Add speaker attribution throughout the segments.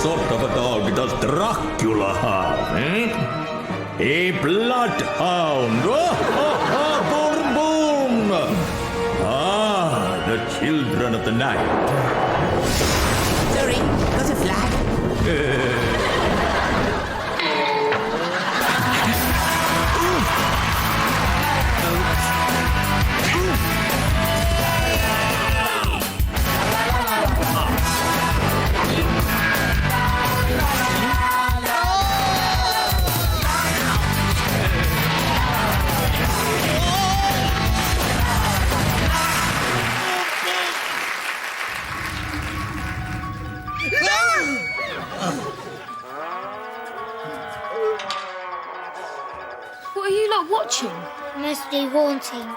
Speaker 1: sort of a dog does Dracula have, eh? A bloodhound. Boom, boom. Ah, the children of the night.
Speaker 2: Sorry, got a flag?
Speaker 3: What are you lot watching?
Speaker 4: Mostly haunting.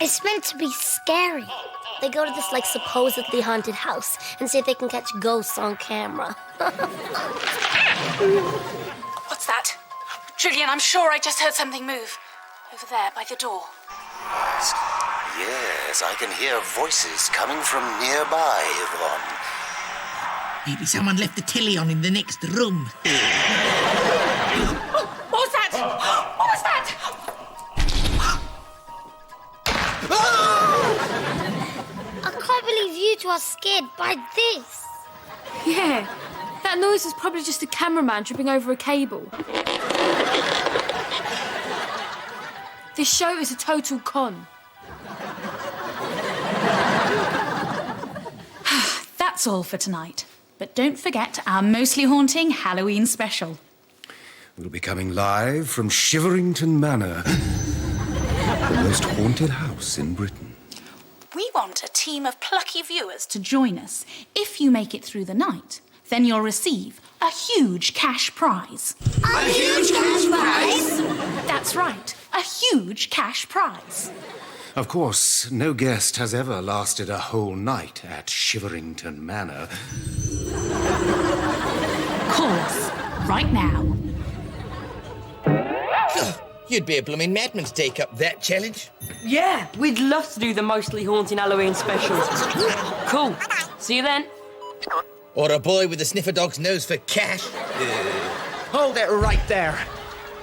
Speaker 4: It's meant to be scary.
Speaker 5: They go to this, supposedly haunted house and see if they can catch ghosts on camera.
Speaker 6: What's that? Julian, I'm sure I just heard something move. Over there, by the door.
Speaker 7: Yes, I can hear voices coming from nearby, Yvonne.
Speaker 2: Maybe someone left the telly on in the next room.
Speaker 6: What was that? What was that?
Speaker 4: I can't believe you two are scared by this.
Speaker 3: Yeah, that noise was probably just a cameraman tripping over a cable. This show is a total con.
Speaker 6: That's all for tonight. But don't forget our Mostly Haunting Halloween special.
Speaker 8: We'll be coming live from Shiverington Manor, the most haunted house in Britain.
Speaker 6: We want a team of plucky viewers to join us. If you make it through the night, then you'll receive a huge cash prize.
Speaker 2: A huge cash prize?
Speaker 6: That's right, a huge cash prize.
Speaker 8: Of course, no guest has ever lasted a whole night at Shiverington Manor.
Speaker 6: Call us right now.
Speaker 2: You'd be a blooming madman to take up that challenge.
Speaker 9: Yeah, we'd love to do the Mostly Haunting Halloween specials. Cool. See you then.
Speaker 2: Or a boy with a sniffer dog's nose for cash.
Speaker 10: Hold it right there.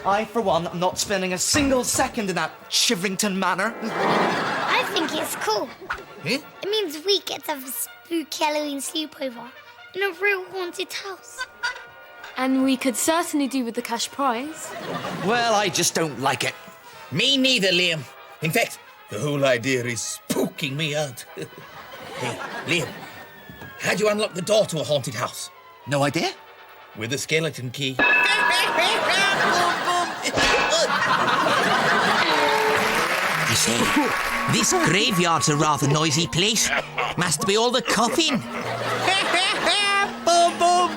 Speaker 10: I, for one, am not spending a single second in that Shiverington Manor.
Speaker 4: I think it's cool.
Speaker 2: Eh?
Speaker 4: It means we get to have a spooky Halloween sleepover in a real haunted house.
Speaker 3: And we could certainly do with the cash prize.
Speaker 10: Well, I just don't like it.
Speaker 2: Me neither, Liam. In fact, the whole idea is spooking me out. Hey, Liam, how do you unlock the door to a haunted house?
Speaker 10: No idea?
Speaker 2: With a skeleton key.
Speaker 11: I say, this graveyard's a rather noisy place. Must be all the coughing.
Speaker 2: Boom, boom.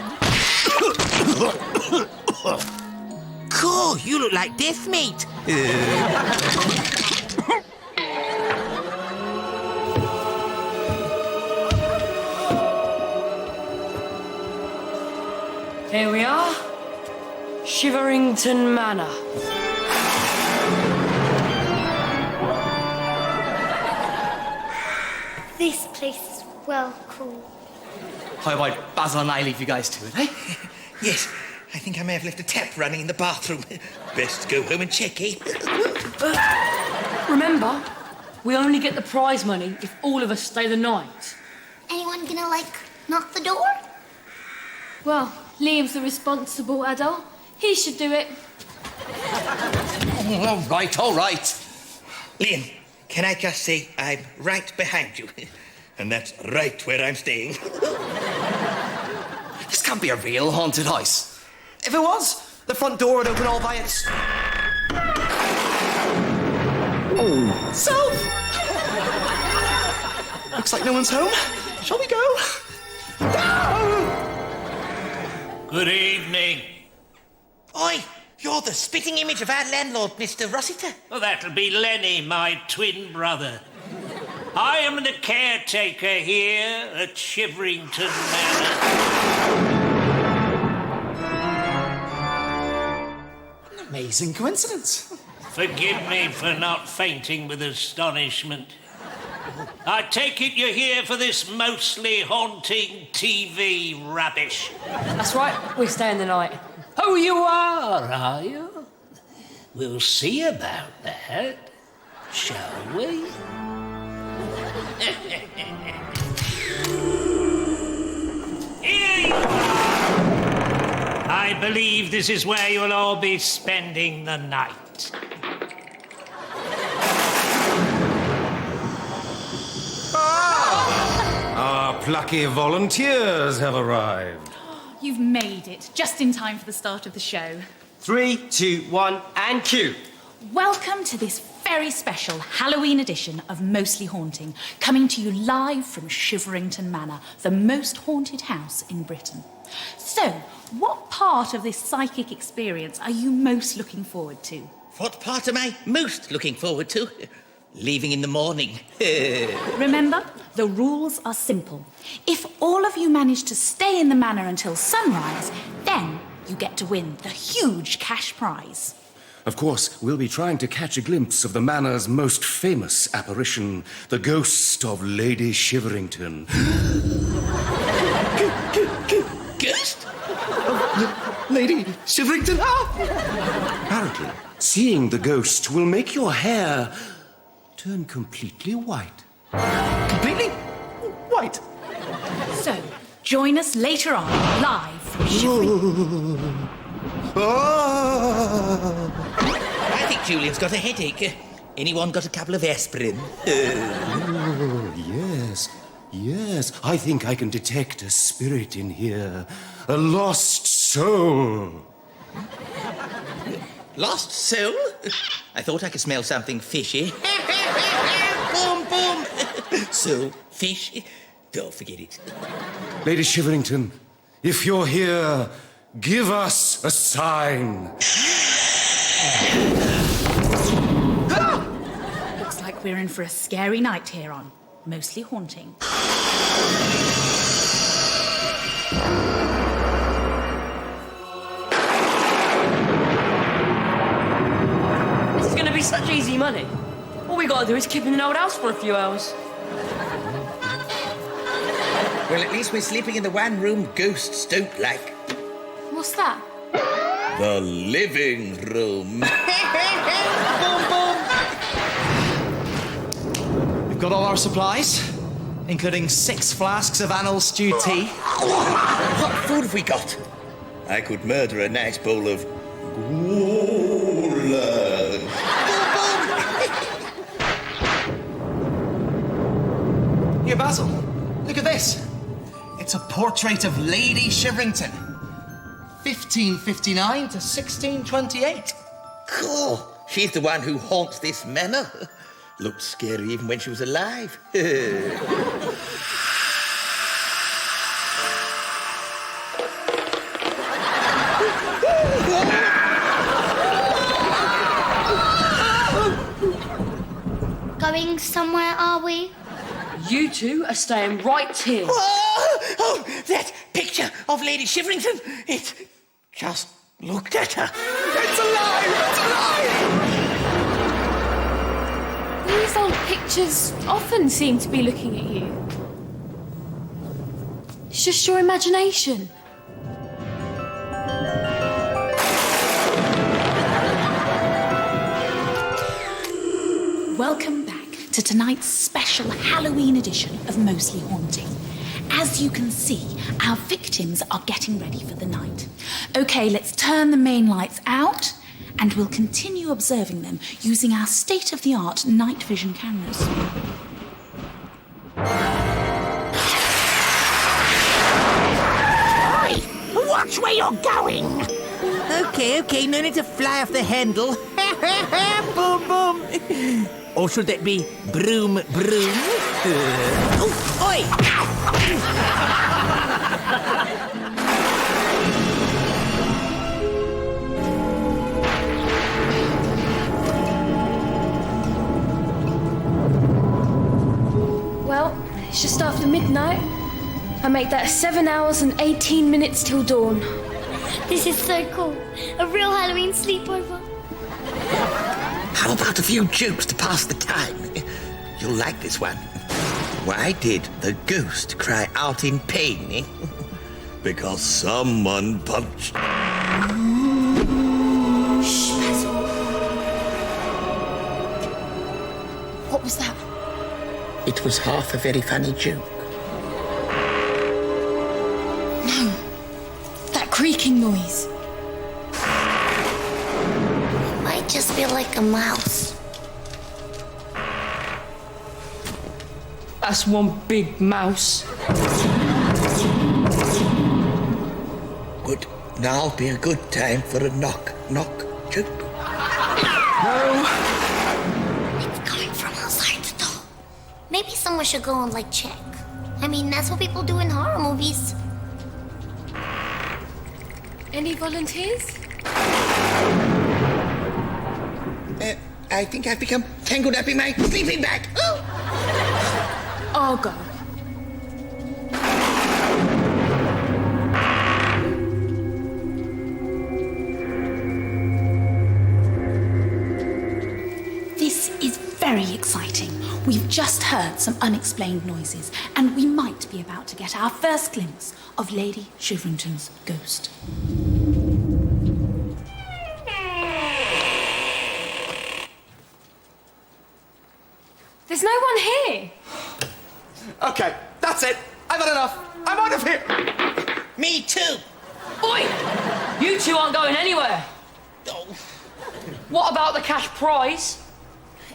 Speaker 11: Cool, you look like death, mate.
Speaker 9: Here we are. Shiverington Manor.
Speaker 4: This place is well cool.
Speaker 10: How about Basil and I leave you guys to it, eh?
Speaker 2: Yes, I think I may have left a tap running in the bathroom. Best go home and check, eh?
Speaker 9: Remember, we only get the prize money if all of us stay the night.
Speaker 4: Anyone gonna, knock the door?
Speaker 3: Well, Liam's the responsible adult. He should do it.
Speaker 2: All right. Liam, can I just say I'm right behind you? And that's right where I'm staying.
Speaker 10: This can't be a real haunted house. If it was, the front door would open all by itself. Looks like no one's home. Shall we go?
Speaker 1: Good evening.
Speaker 2: Oi, you're the spitting image of our landlord, Mr. Rossiter.
Speaker 1: Well, that'll be Lenny, my twin brother. I am the caretaker here at Shiverington Manor.
Speaker 10: An amazing coincidence.
Speaker 1: Forgive me for not fainting with astonishment.
Speaker 12: I take it you're here for this mostly haunting TV rubbish.
Speaker 9: That's right, we're staying the night.
Speaker 12: Oh, you are you? We'll see about that, shall we? Here you are! I believe this is where you'll all be spending the night.
Speaker 8: Our plucky volunteers have arrived.
Speaker 6: You've made it, just in time for the start of the show.
Speaker 10: 3, 2, 1, and cue.
Speaker 6: Welcome to this very special Halloween edition of Mostly Haunting, coming to you live from Shiverington Manor, the most haunted house in Britain. So, what part of this psychic experience are you most looking forward to?
Speaker 2: What part am I most looking forward to? Leaving in the morning.
Speaker 6: Remember, the rules are simple. If all of you manage to stay in the manor until sunrise, then you get to win the huge cash prize.
Speaker 8: Of course, we'll be trying to catch a glimpse of the manor's most famous apparition, the ghost of Lady Shiverington.
Speaker 2: Ghost?
Speaker 8: Lady Shiverington? Apparently, seeing the ghost will make your hair turn completely white.
Speaker 10: Completely white.
Speaker 6: So, join us later on, live from Shivering.
Speaker 2: I think Julian's got a headache. Anyone got a couple of aspirin?
Speaker 8: Yes. I think I can detect a spirit in here. A lost soul.
Speaker 2: Lost soul? I thought I could smell something fishy. Boom, boom. So, fish? Don't forget it.
Speaker 8: Lady Shiverington, if you're here, give us a sign.
Speaker 6: Looks like we're in for a scary night here on Mostly Haunting.
Speaker 9: This is going to be such easy money. All we got to do is keep in an old house for a few hours.
Speaker 2: Well, at least we're sleeping in the one room ghosts don't like.
Speaker 3: What's that?
Speaker 2: The living room.
Speaker 10: We've got all our supplies, including 6 flasks of Annal stewed tea.
Speaker 2: What food have we got? I could murder a nice bowl of goulash.
Speaker 10: Here, Basil, look at this. It's a portrait of Lady Shiverington. 1559 to 1628.
Speaker 2: Cool. She's the one who haunts this manor. Looked scary even when she was alive.
Speaker 4: Going somewhere, are we?
Speaker 9: You two are staying right here.
Speaker 2: Oh, that picture of Lady Shiverington. It just looked at her. It's alive! It's alive!
Speaker 3: These old pictures often seem to be looking at you. It's just your imagination.
Speaker 6: Welcome back to tonight's special Halloween edition of Mostly Haunting. As you can see, our victims are getting ready for the night. Okay, let's turn the main lights out and we'll continue observing them using our state-of-the-art night vision cameras.
Speaker 11: Oi! Watch where you're going! Okay, no need to fly off the handle. Boom, boom! Or should that be broom, broom? Oi!
Speaker 3: Well, it's just after midnight. I make that 7 hours and 18 minutes till dawn.
Speaker 4: This is so cool. A real Halloween sleepover.
Speaker 2: How about a few jokes to pass the time? You'll like this one. Why did the ghost cry out in pain, eh?
Speaker 1: Because someone punched.
Speaker 3: Shh, Basil. What was that?
Speaker 2: It was half a very funny joke.
Speaker 3: No. That creaking noise.
Speaker 5: Might just be like a mouse.
Speaker 9: That's one big mouse.
Speaker 2: Good. Now'll be a good time for a knock joke.
Speaker 5: It's coming from outside the door. Maybe someone should go and, check. I mean, that's what people do in horror movies.
Speaker 3: Any volunteers?
Speaker 2: I think I've become tangled up in my sleeping bag. Oh!
Speaker 3: I'll go.
Speaker 6: This is very exciting. We've just heard some unexplained noises, and we might be about to get our first glimpse of Lady Shiverington's ghost.
Speaker 3: There's no one here.
Speaker 10: Okay, that's it. I've had enough. I'm out of here.
Speaker 2: Me too.
Speaker 9: Oi! You two aren't going anywhere.
Speaker 2: Oh.
Speaker 9: What about the cash prize?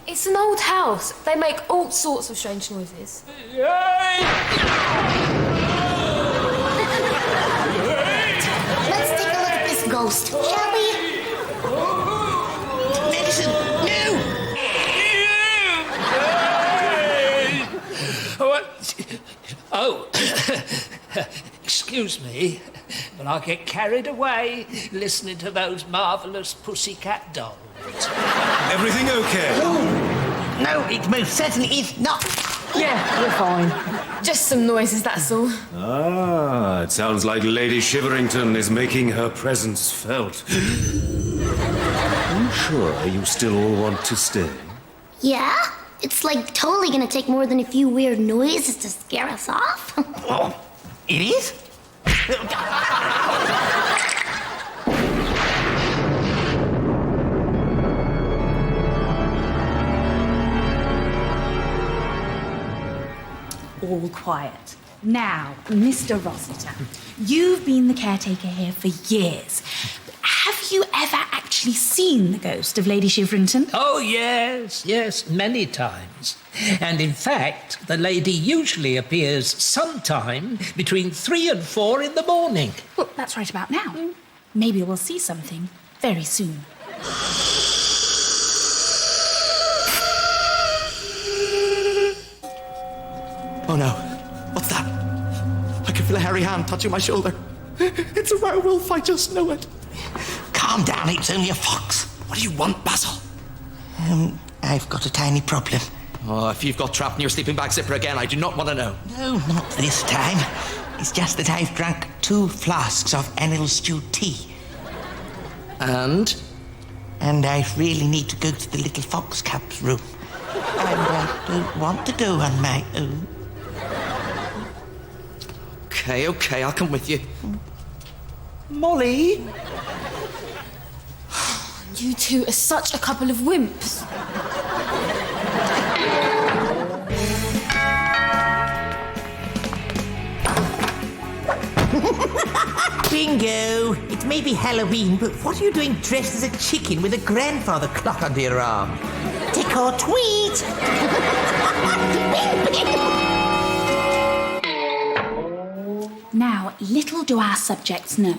Speaker 3: It's an old house. They make all sorts of strange noises.
Speaker 5: Let's take a look at this ghost, shall we?
Speaker 2: Medicine, no!
Speaker 12: What? Oh, excuse me, but I get carried away listening to those marvellous pussycat dolls.
Speaker 8: Everything okay?
Speaker 11: No, it most certainly is not.
Speaker 9: Yeah, we're fine.
Speaker 3: Just some noises, that's all.
Speaker 8: Ah, it sounds like Lady Shiverington is making her presence felt. Are you sure you still all want to stay?
Speaker 5: Yeah? It's totally gonna take more than a few weird noises to scare us off.
Speaker 11: Oh, it is?
Speaker 6: All quiet. Now, Mr. Rossiter, you've been the caretaker here for years. Have you ever actually seen the ghost of Lady Shiverington?
Speaker 12: Oh, yes, many times. And in fact, the lady usually appears sometime between 3 and 4 in the morning.
Speaker 6: Well, that's right about now. Maybe we'll see something very soon.
Speaker 10: Oh no. What's that? I can feel a hairy hand touching my shoulder. It's a werewolf, I just know it.
Speaker 11: Calm down, it's only a fox.
Speaker 10: What do you want, Basil?
Speaker 11: I've got a tiny problem.
Speaker 10: Oh, if you've got trapped in your sleeping bag zipper again, I do not want to know.
Speaker 11: No, not this time. It's just that I've drunk 2 flasks of Enel stewed tea.
Speaker 10: And?
Speaker 11: And I really need to go to the little fox cub's room. And I don't want to go on my own.
Speaker 10: Okay, I'll come with you. Molly?
Speaker 3: You two are such a couple of wimps.
Speaker 11: Bingo! It may be Halloween, but what are you doing dressed as a chicken with a grandfather clock under your arm? Tick or tweet!
Speaker 6: Now, little do our subjects know,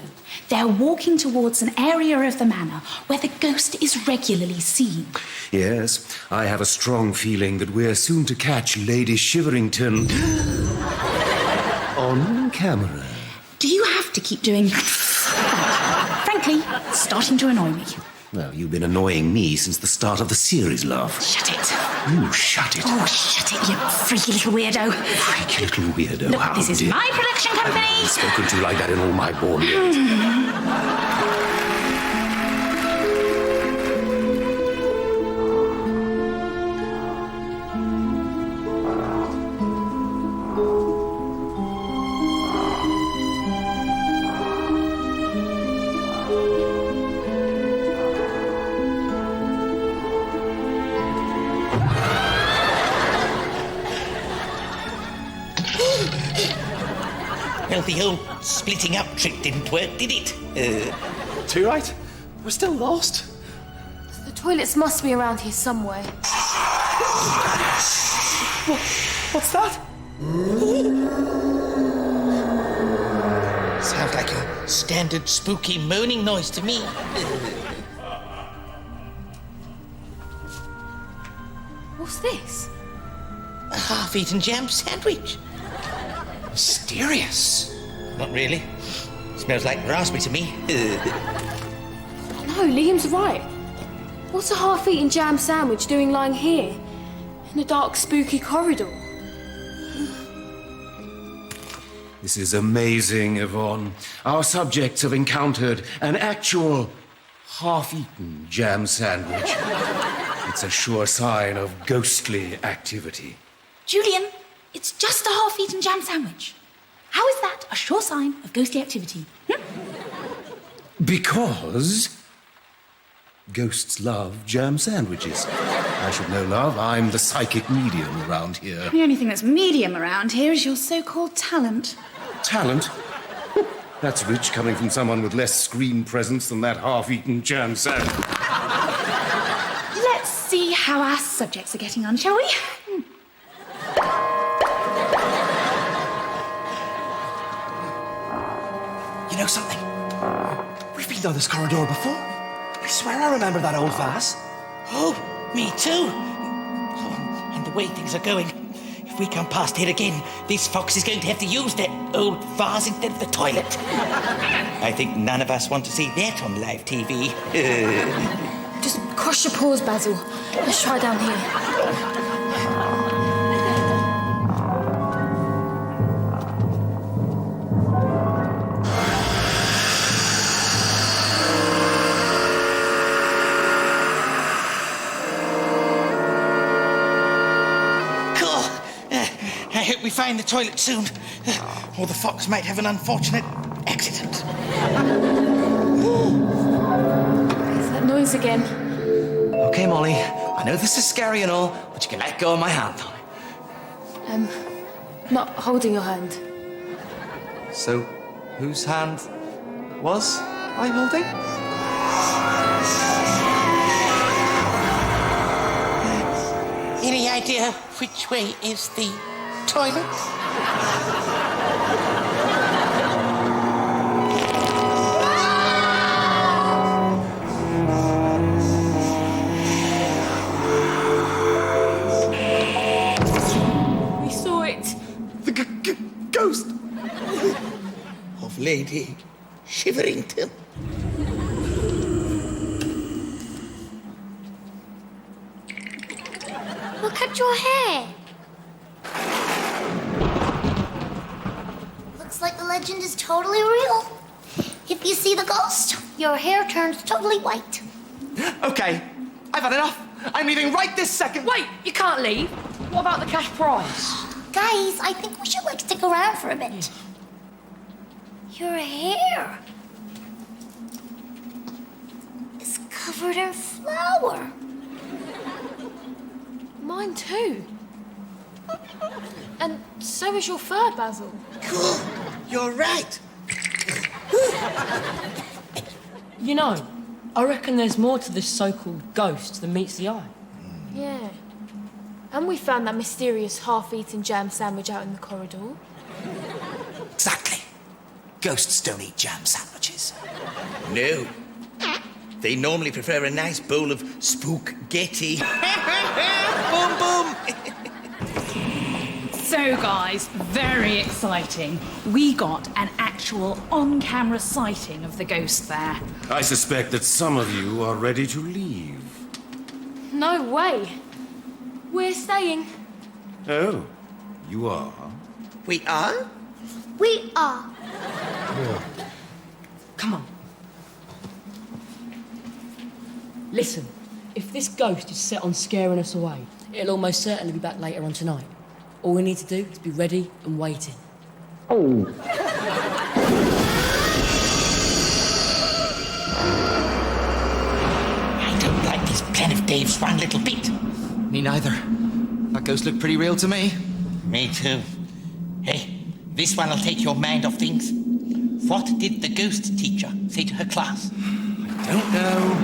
Speaker 6: they're walking towards an area of the manor where the ghost is regularly seen.
Speaker 8: Yes, I have a strong feeling that we're soon to catch Lady Shiverington on camera.
Speaker 6: Do you have to keep doing that? Frankly, it's starting to annoy me.
Speaker 8: Well, you've been annoying me since the start of the series, love.
Speaker 6: Shut it.
Speaker 8: You shut it.
Speaker 6: Oh, shut it, you freaky little weirdo.
Speaker 8: Freaky little weirdo.
Speaker 6: Look,
Speaker 8: how
Speaker 6: this is
Speaker 8: dare-
Speaker 6: my production company.
Speaker 8: I've spoken to you like that in all my born days.
Speaker 2: Well, the old splitting up trick didn't work, did it?
Speaker 10: Too right. We're still lost.
Speaker 3: The toilets must be around here somewhere.
Speaker 10: What's that?
Speaker 2: Sounds like your standard spooky moaning noise to me.
Speaker 3: What's this?
Speaker 2: A half-eaten jam sandwich.
Speaker 10: Mysterious.
Speaker 2: Not really. Smells like raspberry to me.
Speaker 3: No, Liam's right. What's a half-eaten jam sandwich doing lying here? In a dark, spooky corridor?
Speaker 8: This is amazing, Yvonne. Our subjects have encountered an actual half-eaten jam sandwich. It's a sure sign of ghostly activity.
Speaker 6: Julian, it's just a half-eaten jam sandwich. How is that a sure sign of ghostly activity?
Speaker 8: Because ghosts love jam sandwiches. I should know, love. I'm the psychic medium around here.
Speaker 6: The only thing that's medium around here is your so-called talent.
Speaker 8: Talent? That's rich coming from someone with less screen presence than that half-eaten jam sandwich.
Speaker 6: Let's see how our subjects are getting on, shall we?
Speaker 10: You know something? We've been down this corridor before. I swear I remember that old vase.
Speaker 2: Oh, me too. Oh, and the way things are going, if we come past here again, this fox is going to have to use that old vase instead of the toilet. I think none of us want to see that on live TV.
Speaker 3: Just cross your paws, Basil. Let's try down here.
Speaker 2: I hope we find the toilet soon, or the fox might have an unfortunate accident.
Speaker 3: It's that noise again.
Speaker 10: Okay, Molly. I know this is scary and all, but you can let go of my hand.
Speaker 3: Not holding your hand.
Speaker 10: So, whose hand was I holding?
Speaker 2: Any idea which way is the toilet?
Speaker 3: We saw it.
Speaker 10: The ghost
Speaker 2: Of Lady Shiverington.
Speaker 4: Look at your hair.
Speaker 5: Looks like the legend is totally real. If you see the ghost, your hair turns totally white.
Speaker 10: Okay, I've had enough. I'm leaving right this second.
Speaker 9: Wait, you can't leave. What about the cash prize?
Speaker 5: Guys, I think we should stick around for a bit. Your hair is covered in flour.
Speaker 3: Mine too. And so is your fur, Basil.
Speaker 2: Cool. You're right.
Speaker 9: You know, I reckon there's more to this so-called ghost than meets the eye.
Speaker 3: Yeah. And we found that mysterious half-eaten jam sandwich out in the corridor.
Speaker 11: Exactly. Ghosts don't eat jam sandwiches.
Speaker 2: No. They normally prefer a nice bowl of spook-getty. Boom, boom.
Speaker 6: So, guys, very exciting. We got an actual on-camera sighting of the ghost there.
Speaker 8: I suspect that some of you are ready to leave.
Speaker 3: No way. We're staying.
Speaker 8: Oh, you are?
Speaker 2: We are?
Speaker 5: We are.
Speaker 9: Come on. Listen, if this ghost is set on scaring us away, it'll almost certainly be back later on tonight. All we need to do is be ready and waiting.
Speaker 2: I don't like this plan of Dave's one little bit.
Speaker 10: Me neither. That ghost looked pretty real to me.
Speaker 2: Me too. Hey, This one will take your mind off things. What did the ghost teacher say to her class?
Speaker 10: Don't know.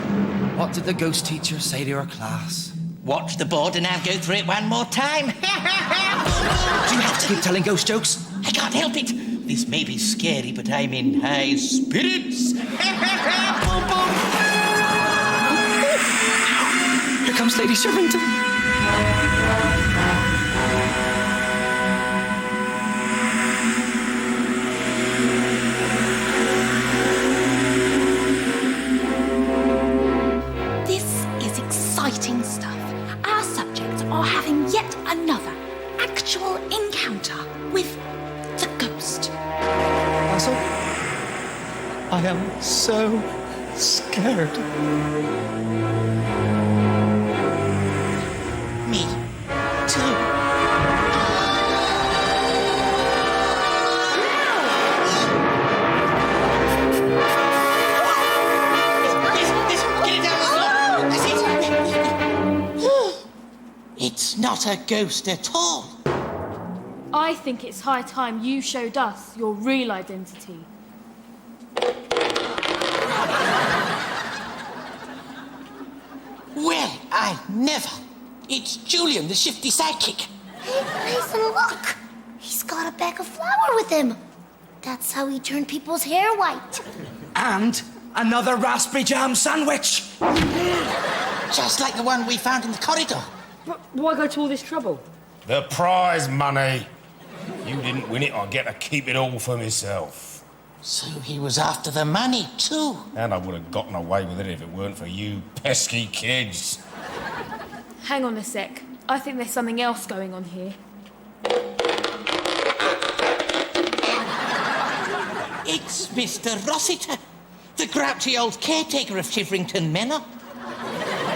Speaker 10: What did the ghost teacher say to her class?
Speaker 2: Watch the board and I'll go through it one more time.
Speaker 10: Do you have to keep telling ghost jokes?
Speaker 2: I can't help it. This may be scary, but I'm in high spirits. Boom, boom.
Speaker 10: Here comes Lady Shirrington.
Speaker 6: Exciting stuff. Our subjects are having yet another actual encounter with the ghost.
Speaker 10: Basil, I am so scared.
Speaker 2: Me too. It's not a ghost at all.
Speaker 3: I think it's high time you showed us your real identity.
Speaker 2: Well, I never. It's Julian, the shifty sidekick.
Speaker 5: Hey, Grayson, look! He's got a bag of flour with him. That's how he turned people's hair white.
Speaker 10: And another raspberry jam sandwich.
Speaker 2: Just like the one we found in the corridor.
Speaker 9: But why go to all this trouble?
Speaker 13: The prize money. You didn't win it, I get to keep it all for myself.
Speaker 2: So he was after the money too.
Speaker 13: And I would have gotten away with it if it weren't for you pesky kids.
Speaker 3: Hang on a sec. I think there's something else going on here.
Speaker 2: It's Mr. Rossiter, the grouchy old caretaker of Chiverington Manor.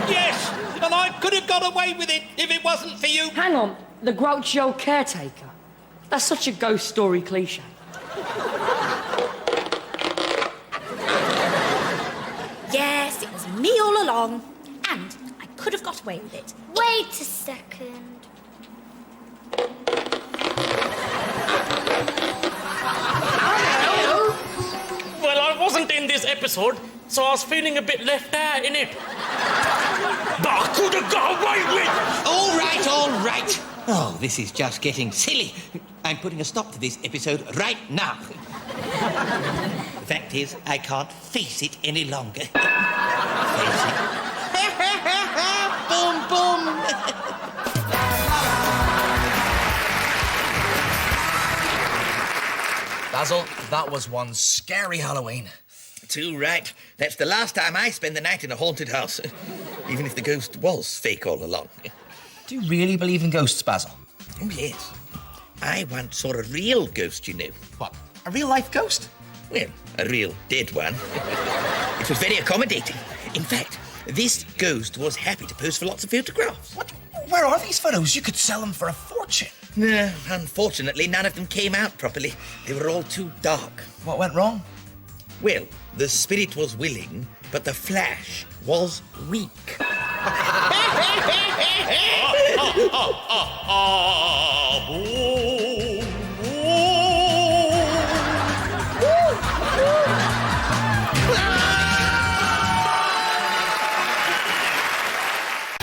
Speaker 12: Yes, and I could have got away with it if it wasn't for you.
Speaker 9: Hang on, the grouchy old caretaker. That's such a ghost story cliche.
Speaker 6: Yes, it was me all along, and I could have got away with it.
Speaker 4: Wait a second.
Speaker 14: Well, I wasn't in this episode, so I was feeling a bit left out in it. But I could have got away with it!
Speaker 2: All right. Oh, this is just getting silly. I'm putting a stop to this episode right now. The fact is, I can't face it any longer. Face it. Boom, boom.
Speaker 10: Basil, that was one scary Halloween.
Speaker 2: Too right. That's the last time I spend the night in a haunted house. Even if the ghost was fake all along.
Speaker 10: Do you really believe in ghosts, Basil?
Speaker 2: Oh, yes. I once saw a real ghost, you know.
Speaker 10: What, a real-life ghost?
Speaker 2: Well, a real dead one. It was very accommodating. In fact, this ghost was happy to pose for lots of photographs.
Speaker 10: What? Where are these photos? You could sell them for a fortune.
Speaker 2: No, unfortunately, none of them came out properly. They were all too dark.
Speaker 10: What went wrong?
Speaker 2: Well, the spirit was willing, but the flash was weak.